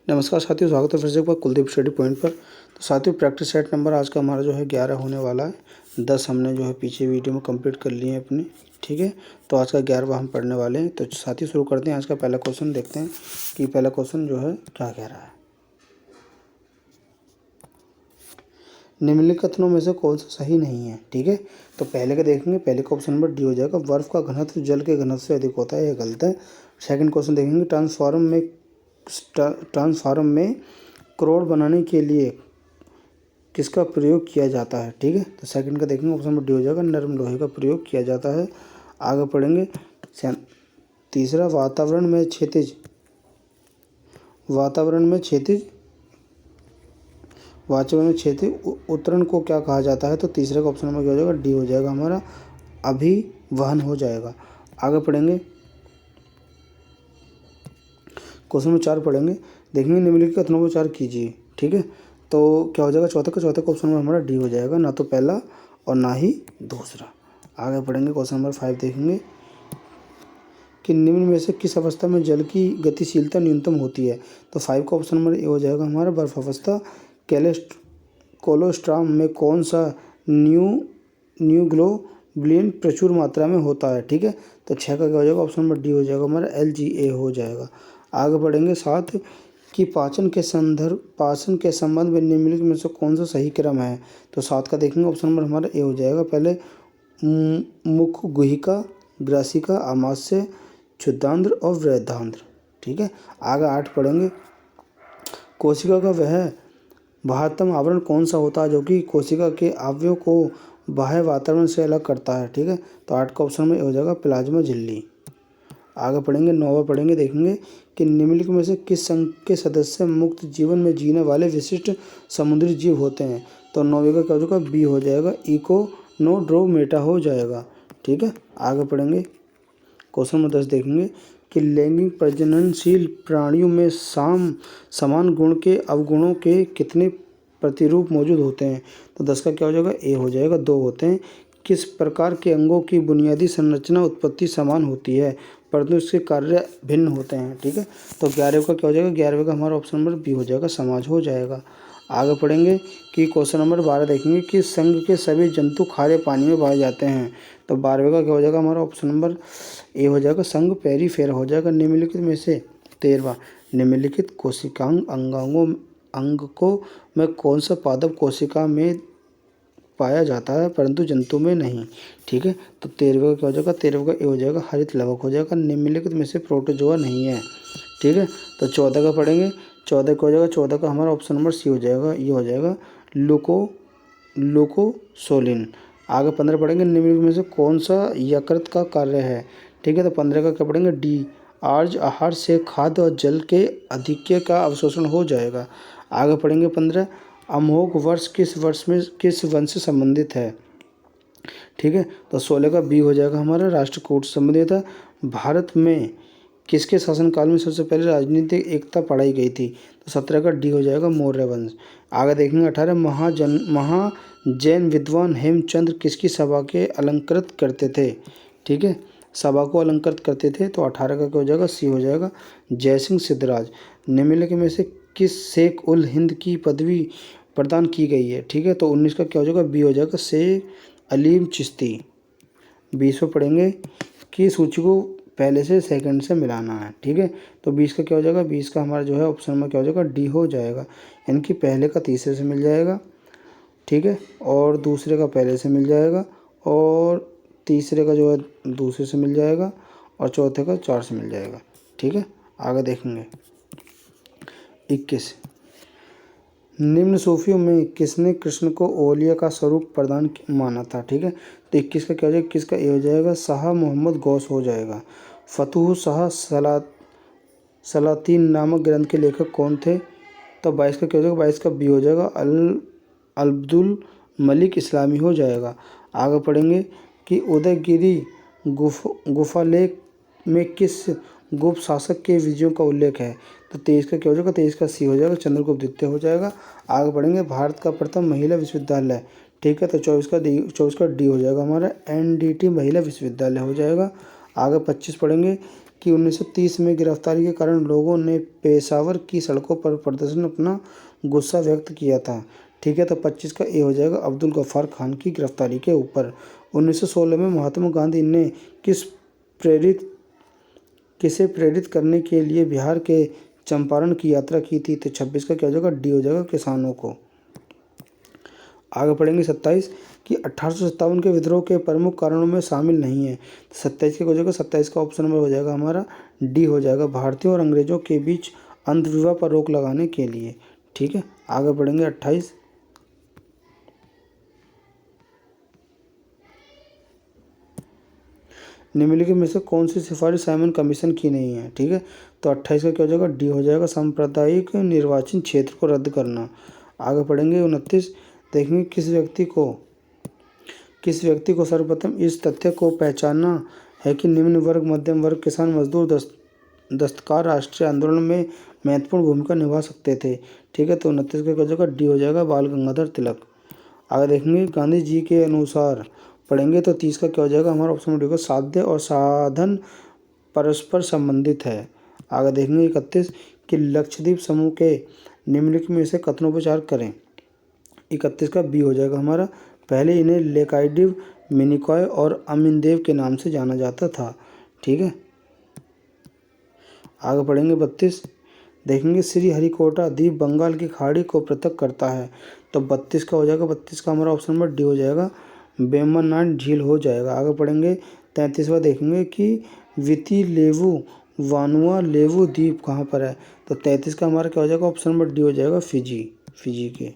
नमस्कार साथियों, स्वागत है फिर से एक बार कुलदीप स्टडी पॉइंट पर। तो साथियों, प्रैक्टिस सेट नंबर आज का हमारा जो है 11 होने वाला है। 10 हमने जो है पीछे वीडियो में कंप्लीट कर लिए हैं अपनी, ठीक है। तो आज का 11वां हम पढ़ने वाले हैं। तो साथियों शुरू करते हैं। आज का पहला क्वेश्चन देखते हैं कि पहला क्वेश्चन जो है क्या कह रहा है। निम्नलिखित कथनों में से कौन सा सही नहीं है, ठीक है। तो पहले का देखेंगे, पहले का ऑप्शन नंबर डी हो जाएगा। बर्फ का घनत्व जल के घनत्व से अधिक होता है, यह गलत है। सेकंड क्वेश्चन देखेंगे, ट्रांसफार्मर में करोड़ बनाने के लिए किसका प्रयोग किया जाता है, ठीक है। तो सेकंड का देखेंगे, ऑप्शन नंबर डी हो जाएगा। नरम लोहे का प्रयोग किया जाता है। आगे पढ़ेंगे। तीसरा, वातावरण में क्षैतिज उत्तरण को क्या कहा जाता है। तो तीसरे का ऑप्शन नंबर क्या हो जाएगा, डी हो जाएगा हमारा, अभिवहन हो जाएगा। आगे पढ़ेंगे, क्वेश्चन नंबर 4 पढ़ेंगे। देखेंगे, निम्नलिखित कथनों को विचार कीजिए, ठीक है। तो क्या हो जाएगा, चौथे का ऑप्शन नंबर हमारा डी हो जाएगा, ना तो पहला और ना ही दूसरा। आगे पढ़ेंगे, क्वेश्चन नंबर 5 देखेंगे कि निम्न में से किस अवस्था में जल की गतिशीलता न्यूनतम होती है। तो 5 का ऑप्शन नंबर ए हो जाएगा हमारा, बर्फ अवस्था। कोलोस्ट्राम में कौन सा न्यूग्लोबुलिन प्रचुर मात्रा में होता है, ठीक है। तो 6 का क्या हो जाएगा, ऑप्शन नंबर डी हो जाएगा हमारा, LGA हो जाएगा। आगे बढ़ेंगे, 7 कि पाचन के संबंध में निम्नलिखित में से कौन सा सही क्रम है। तो 7 का देखेंगे, ऑप्शन नंबर हमारा ए हो जाएगा। पहले मुख गुहिका, ग्रासिका, आमाशय, क्षुद्रांध्र और वृद्धांध्र, ठीक है। आगे 8 पढ़ेंगे, कोशिका का वह बाह्यतम आवरण कौन सा होता है जो कि कोशिका के अवयव को बाह्य वातावरण से अलग करता है, ठीक है। तो 8 का ऑप्शन में हो जाएगा प्लाज्मा झिल्ली। आगे पढ़ेंगे, 9वां पढ़ेंगे। देखेंगे कि निम्नलिखित में से किस संघ के सदस्य मुक्त जीवन में जीने वाले विशिष्ट समुद्री जीव होते हैं। तो 9वें का क्या हो जाएगा, बी हो जाएगा, इकोनोड्रोमेटा हो जाएगा, ठीक है। आगे पढ़ेंगे, क्वेश्चन नंबर 10 देखेंगे कि लैंगिक प्रजननशील प्राणियों में समान गुण के अवगुणों के कितने प्रतिरूप मौजूद होते हैं। तो 10 का क्या हो जाएगा, ए हो जाएगा, 2 होते हैं। किस प्रकार के अंगों की बुनियादी संरचना उत्पत्ति समान होती है परंतु इसके कार्य भिन्न होते हैं, ठीक है। तो 11वें का क्या हो जाएगा, 11वें का हमारा ऑप्शन नंबर बी हो जाएगा, समाज हो जाएगा। आगे पढ़ेंगे कि क्वेश्चन नंबर 12 देखेंगे कि संघ के सभी जंतु खारे पानी में पाए जाते हैं। तो 12वें का क्या हो जाएगा हमारा, ऑप्शन नंबर ए हो जाएगा, संघ पेरिफेरा हो जाएगा। निम्नलिखित में से 13वां, निम्नलिखित कोशिकांग अंगकों में कौन सा पादप कोशिका में पाया जाता है परंतु जंतु में नहीं, ठीक है। तो 13वें का क्या हो जाएगा, 13वें का ए हो जाएगा, हरित लवक हो जाएगा। निम्नलिखित में से प्रोटोजोआ नहीं है, ठीक है। तो 14 का पढ़ेंगे, 14 का हो जाएगा, 14 का हमारा ऑप्शन नंबर सी हो जाएगा, ये हो जाएगा लुकोसोलिन। आगे 15 पढ़ेंगे, निम्नलिखित में से कौन सा यकृत का कार्य है, ठीक है। तो 15 का क्या पढ़ेंगे, डी, आर्ज आहार से खाद्य और जल के अधिक्य का अवशोषण हो जाएगा। आगे पढ़ेंगे 15, अमोघ वर्ष किस वंश से संबंधित है, ठीक है। तो 16 का बी हो जाएगा हमारा, राष्ट्रकूट से संबंधित है। भारत में किसके शासनकाल में सबसे पहले राजनीतिक एकता पढ़ाई गई थी। तो 17 का डी हो जाएगा, मौर्य वंश। आगे देखेंगे 18, महाजैन विद्वान हेमचंद्र किसकी सभा के अलंकृत करते थे, ठीक है, सभा को अलंकृत करते थे। तो 18 का क्या हो जाएगा, सी हो जाएगा, जयसिंह सिद्धराज। निम्नलिखित में से किस शेख उल हिंद की पदवी प्रदान की गई है, ठीक है। तो 19 का क्या हो जाएगा, बी हो जाएगा, शेख अलीम चिश्ती। 20 पढ़ेंगे कि सूची को पहले से सेकंड से मिलाना है, ठीक है। तो 20 का क्या हो जाएगा, 20 का हमारा जो है ऑप्शन में क्या हो जाएगा, डी हो जाएगा, यानी कि पहले का तीसरे से मिल जाएगा, ठीक है, और दूसरे का पहले से मिल जाएगा, और तीसरे का जो है दूसरे से मिल जाएगा, और चौथे का 4 से मिल जाएगा, ठीक है। आगे देखेंगे 21, निम्न सूफियों में किसने कृष्ण को ओलिया का स्वरूप प्रदान माना था, ठीक है। तो 21 का क्या हो जाएगा, 21 का ए हो जाएगा, शाह मोहम्मद गौस हो जाएगा। फतुह शाह सलातीन नामक ग्रंथ के लेखक कौन थे। तो 22 का क्या हो जाएगा, 22 का बी हो जाएगा, अब्दुल मलिक इस्लामी हो जाएगा। आगे पढ़ेंगे कि उदयगिरी गुफालेख में किस गुप्त शासक के विजयों का उल्लेख है। तो 23 का क्या हो जाएगा, 23 का सी हो जाएगा, चंद्रगुप्त द्वितीय हो जाएगा। आगे बढ़ेंगे, भारत का प्रथम महिला विश्वविद्यालय, ठीक है। तो 24 का डी हो जाएगा हमारा, NDT महिला विश्वविद्यालय हो जाएगा। आगे 25 पढ़ेंगे कि 1930 में गिरफ्तारी के कारण लोगों ने पेशावर की सड़कों पर प्रदर्शन अपना गुस्सा व्यक्त किया था। ठीक है, तो 25 का ए हो जाएगा अब्दुल गफ्फार खान की गिरफ्तारी के ऊपर। 1916 में महात्मा गांधी ने किसे प्रेरित करने के लिए बिहार के चंपारण की यात्रा की थी? तो 26 का क्या हो जाएगा डी हो जाएगा किसानों को। आगे पढ़ेंगे 27 कि 1857 के विद्रोह के प्रमुख कारणों में शामिल नहीं है। तो 27 के हो जाएगा 27 का ऑप्शन नंबर हो जाएगा हमारा डी हो जाएगा भारतीयों और अंग्रेजों के बीच अंतर्विवाह पर रोक लगाने के लिए। ठीक है, आगे बढ़ेंगे 28। निम्नलिखित में से कौन सी सिफारिश साइमन कमीशन की नहीं है? ठीक है, तो 28 का क्या हो जाएगा डी हो जाएगा सांप्रदायिक निर्वाचन क्षेत्र को रद्द करना। आगे पढ़ेंगे 29। देखेंगे किस व्यक्ति को सर्वप्रथम इस तथ्य को पहचाना है कि निम्न वर्ग, मध्यम वर्ग, किसान, मजदूर, दस्तकार राष्ट्रीय आंदोलन में महत्वपूर्ण भूमिका निभा सकते थे। ठीक है, तो 29 का क्या हो जाएगा डी हो जाएगा बाल गंगाधर तिलक। आगे देखेंगे गांधी जी के अनुसार पढ़ेंगे तो 30 का क्या हो जाएगा हमारा ऑप्शन डी होगा साध्य और साधन परस्पर संबंधित है। आगे देखेंगे 31 कि लक्षद्वीप समूह के निम्नलिखित में से कथनों पर विचार करें। 31 का बी हो जाएगा हमारा पहले इन्हें लेकाइडिव, मिनिकॉय और अमीनदेव के नाम से जाना जाता था। ठीक है, आगे पढ़ेंगे 32। देखेंगे श्री हरिकोटा द्वीप बंगाल की खाड़ी को पृथक करता है। तो 32 का हो जाएगा 32 का हमारा ऑप्शन नंबर डी हो जाएगा वेम्बनाड झील हो जाएगा। आगे पढ़ेंगे 33वां देखेंगे कि विति लेवु वानुआ लेवु द्वीप कहाँ पर है? तो 33 का हमारा क्या हो जाएगा ऑप्शन नंबर डी हो जाएगा फिजी के।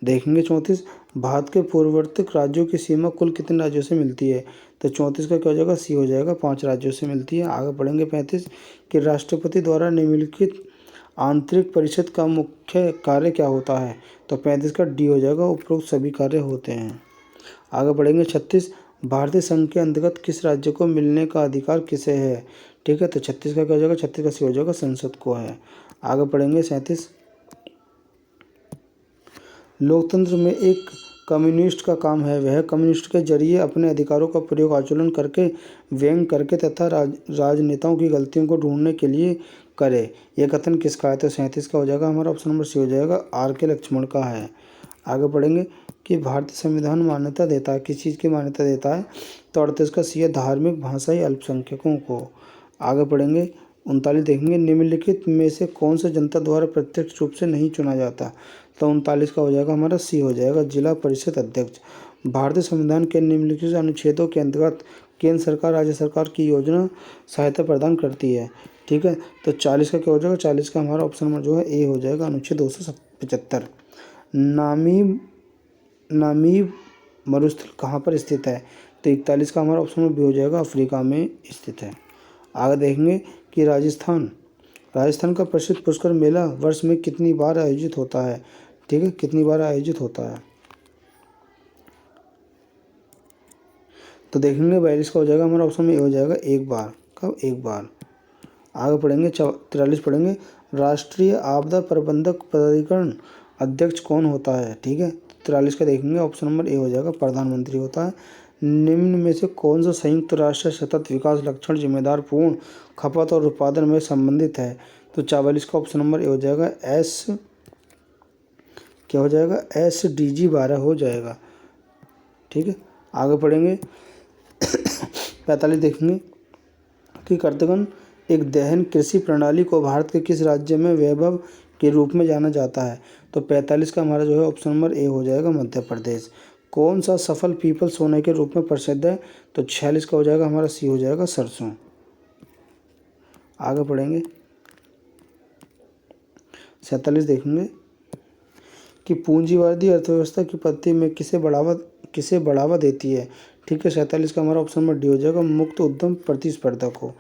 देखेंगे 34 भारत के पूर्ववर्ती राज्यों की सीमा कुल कितने राज्यों से मिलती है? तो 34 का क्या हो जाएगा सी हो जाएगा 5 राज्यों से मिलती है। आगे पढ़ेंगे 35 कि राष्ट्रपति द्वारा निम्नलिखित आंतरिक परिषद का मुख्य कार्य क्या होता है? तो 35 का डी हो जाएगा उपरोक्त सभी कार्य होते हैं। आगे बढ़ेंगे 36 भारतीय संघ के अंतर्गत किस राज्य को मिलने का अधिकार किसे है? ठीक है, तो 36 का क्या हो जाएगा 36 का सी हो जाएगा संसद को है। आगे पढ़ेंगे 37 लोकतंत्र में एक कम्युनिस्ट का काम है वह कम्युनिस्ट के जरिए अपने अधिकारों का प्रयोग आचरण करके, व्यंग करके तथा राजनेताओं की गलतियों को ढूंढने के लिए करे। यह कथन किसका है? तो 37 का हो जाएगा हमारा ऑप्शन नंबर सी हो जाएगा आर के लक्ष्मण का है। आगे पढ़ेंगे कि भारतीय संविधान मान्यता देता है किस चीज़ की मान्यता देता है? तो 38 का सी है धार्मिक भाषाई अल्पसंख्यकों को। आगे पढ़ेंगे 39 देखेंगे निम्नलिखित में से कौन सा जनता द्वारा प्रत्यक्ष रूप से नहीं चुना जाता? तो 39 का हो जाएगा हमारा सी हो जाएगा जिला परिषद अध्यक्ष। भारतीय संविधान के निम्नलिखित अनुच्छेदों के अंतर्गत केंद्र सरकार राज्य सरकार की योजना सहायता प्रदान करती है। ठीक है, तो 40 का क्या हो जाएगा 40 का हमारा ऑप्शन नंबर जो है ए हो जाएगा अनुच्छेद 275। नामीब मरुस्थल कहाँ पर स्थित है? तो 41 का हमारा ऑप्शन नंबर बी हो जाएगा अफ्रीका में स्थित है। आगे देखेंगे कि राजस्थान का प्रसिद्ध पुष्कर मेला वर्ष में कितनी बार आयोजित होता है? ठीक है, कितनी बार आयोजित होता है? तो देखेंगे 42 का हो जाएगा हमारा ऑप्शन में ए हो जाएगा एक बार। कब? एक बार। आगे पढ़ेंगे 43 पढ़ेंगे राष्ट्रीय आपदा प्रबंधक प्राधिकरण अध्यक्ष कौन होता है? ठीक है, 43 का देखेंगे ऑप्शन नंबर ए हो जाएगा प्रधानमंत्री होता है। निम्न में से कौन सा संयुक्त राष्ट्र सतत विकास लक्षण जिम्मेदार पूर्ण खपत और उत्पादन में संबंधित है? तो 44 का ऑप्शन नंबर ए हो जाएगा एस क्या हो जाएगा SDG 12 हो जाएगा। ठीक है, आगे पढ़ेंगे 45 देखेंगे कि कर्तगन एक दहन कृषि प्रणाली को भारत के किस राज्य में वैभव के रूप में जाना जाता है? तो 45 का हमारा जो है ऑप्शन नंबर ए हो जाएगा मध्य प्रदेश। कौन सा सफल पीपल सोने के रूप में प्रसिद्ध है? तो 46 का हो जाएगा हमारा सी हो जाएगा सरसों। आगे पढ़ेंगे 47 देखेंगे कि पूंजीवादी अर्थव्यवस्था की पद्धति में किसे बढ़ावा देती है? ठीक है, 47 का हमारा ऑप्शन नंबर डी हो जाएगा मुक्त उद्यम प्रतिस्पर्धा को।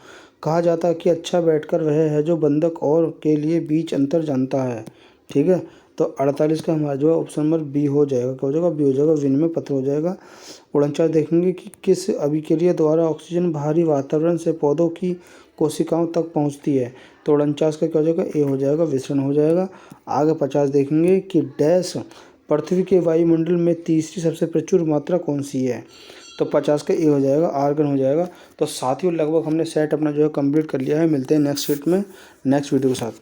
कहा जाता है कि अच्छा बैठकर वह है जो बंधक और के लिए बीच अंतर जानता है। ठीक है, तो 48 का हमारा जो है ऑप्शन नंबर बी हो जाएगा। क्या हो जाएगा? बी हो जाएगा विनिमय पत्र हो जाएगा। 49 देखेंगे कि किस अभिक्रिया द्वारा ऑक्सीजन बाहरी वातावरण से पौधों की कोशिकाओं तक पहुंचती है? तो 49 का क्या हो जाएगा? ए हो जाएगा विसरण हो जाएगा। आगे 50 देखेंगे कि डैश पृथ्वी के वायुमंडल में तीसरी सबसे प्रचुर मात्रा कौन सी है? तो 50 का ए हो जाएगा, आर्गन हो जाएगा। तो साथियों लगभग हमने सेट अपना जो है कंप्लीट कर लिया है। मिलते हैं नेक्स्ट शीट में नेक्स्ट वीडियो के साथ।